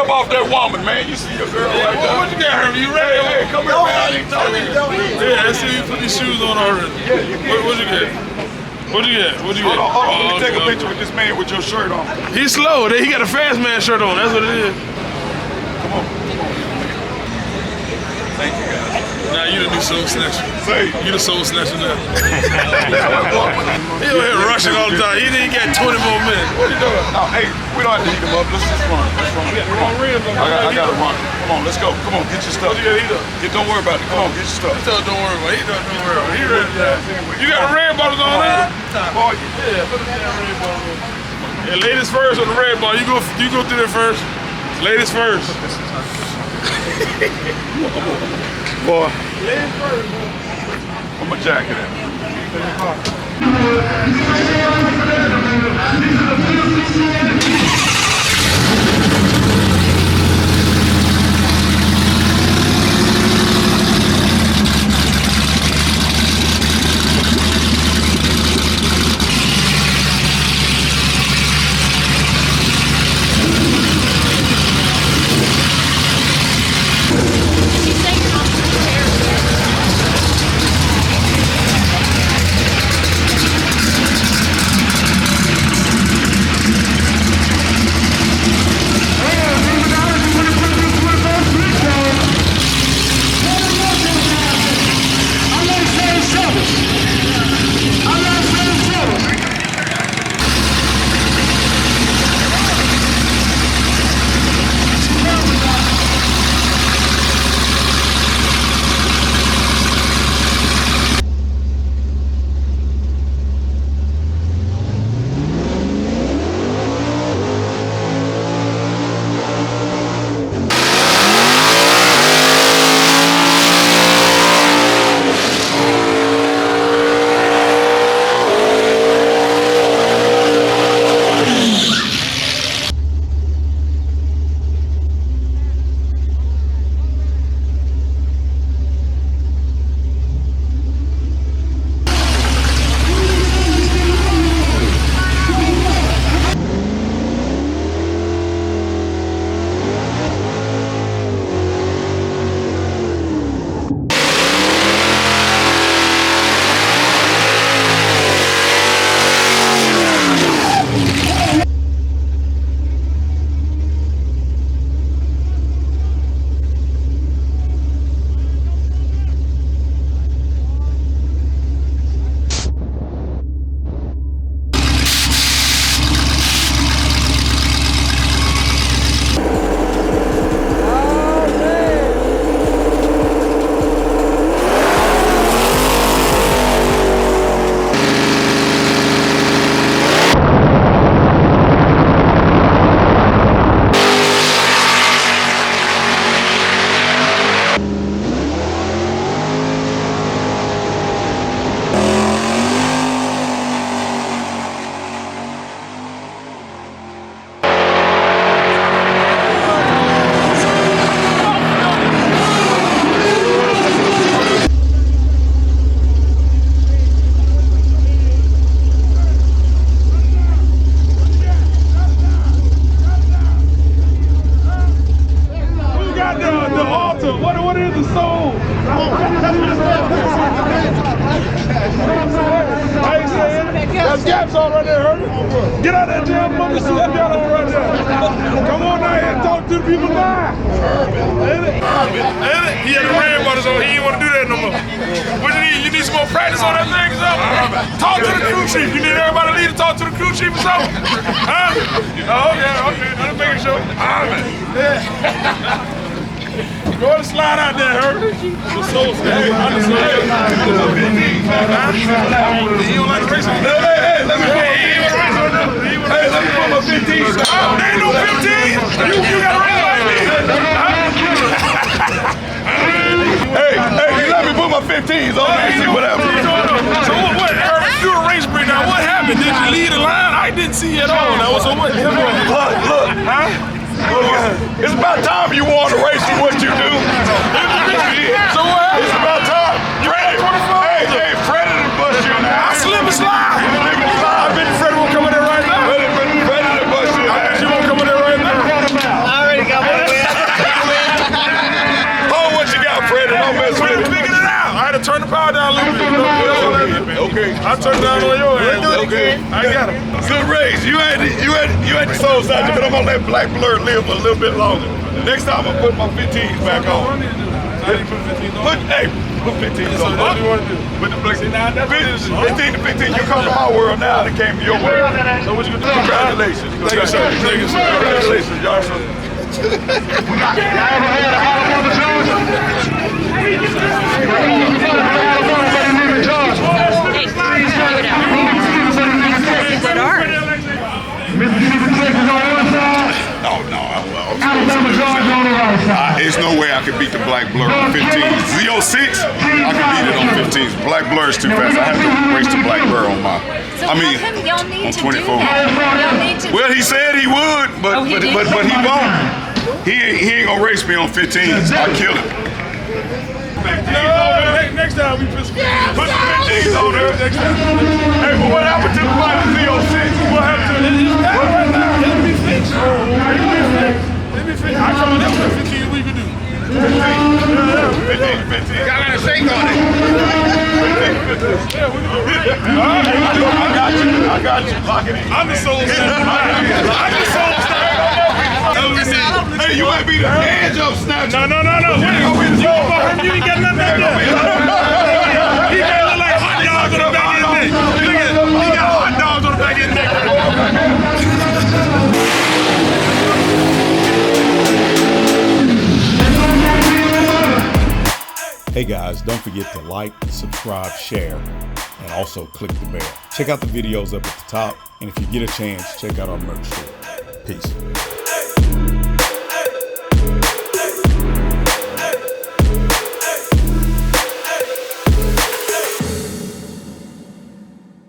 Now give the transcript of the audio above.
rip off that woman, man. You see your girl like that. What you got, Herbie? You ready? Hey, come here, man. Yeah, I see you put these shoes on already. What'd you get? What'd you get? What'd you get? Hold on. Let me take a picture with this man with your shirt on. He's slow. He got a fast man shirt on. That's what it is. Come on. Thank you, guys. Nah, you the new soul snatcher. Say. You the soul snatcher now. He over here rushing all the time. He ain't got 20 more minutes. What are you doing? No, hey, we don't have to heat him up. Let's just run. Let's run. I gotta run. Come on, let's go. Come on, get your stuff. What you got heat up? Don't worry about it. Come on, get your stuff. Don't worry about it. Don't worry about it. He ready to die. You got the red bottles on there? Boy, Yeah, put the damn red bottle on. Yeah, ladies first on the red ball. You go through there first. Ladies first. boy, Ladies first. I'm a jacket it. That's gaps on right there, Herbie. Get out that damn motor, see that got on right there. Come on out here and talk to the people now. Ain't it? Ain't it? He had the red butters on, he didn't want to do that no more. What you need? You need some more practice on that thing or something? Talk to the crew chief. You need everybody to leave to talk to the crew chief or something? Huh? Oh, okay. I'm making sure. Yeah. Go ahead and slide out there, Herbie. The soul stand. He don't like the racing. Hey, let me put my 15. Oh, there ain't no 15. You got a race like me. Hey, you let me put my 15s on there and see what happens. So what, Herbie, you do a race break now. What happened? Did you lead the line? I didn't see you at all. Now, so what? Look. Huh? It's about time you want to race with what you do. So what happened? It's about time. Hey, Fred done bust you now. I slip and slide. I bet Fred won't come in there right now. Fred done bust you now. She won't come in there right now. I already got one. I turned down on your head. Okay. I got him. Good race. You had the soul side, but I'm gonna let Black Blur live a little bit longer. Next time I'm put my 15s back on. Put 15s on. What do you want to do? Put the 15 to 15. You come to my world now. They came to your world. So what you gonna do? Congratulations. Thank you, sir. Thank you, sir. Congratulations, y'all. There's no way I could beat the Black Blur on 15s. Z06, I could beat it on 15s. Black Blur is too fast. I have to race the Black Blur on my. So on 24. Well, he said he would, but he won't. He ain't gonna race me on 15s. I'll kill him. Next time we put the 15s on there. Next time. Hey, but what happened to the Black Z06? What happened to it? It'll be fixed. It'll be fixed. I told him that's 15 we could do. 15. Y'all got a shake on it. 15. I got you. Lock it in. I'm the soul snapper. Hey, you might be the edge of snatcher. No. You ain't got nothing back there. He got like hot dogs on the back of his neck. Look at him. He got hot dogs on the back of his neck. Hey guys, don't forget to like, subscribe, share, and also click the bell. Check out the videos up at the top, and if you get a chance, check out our merch store. Peace.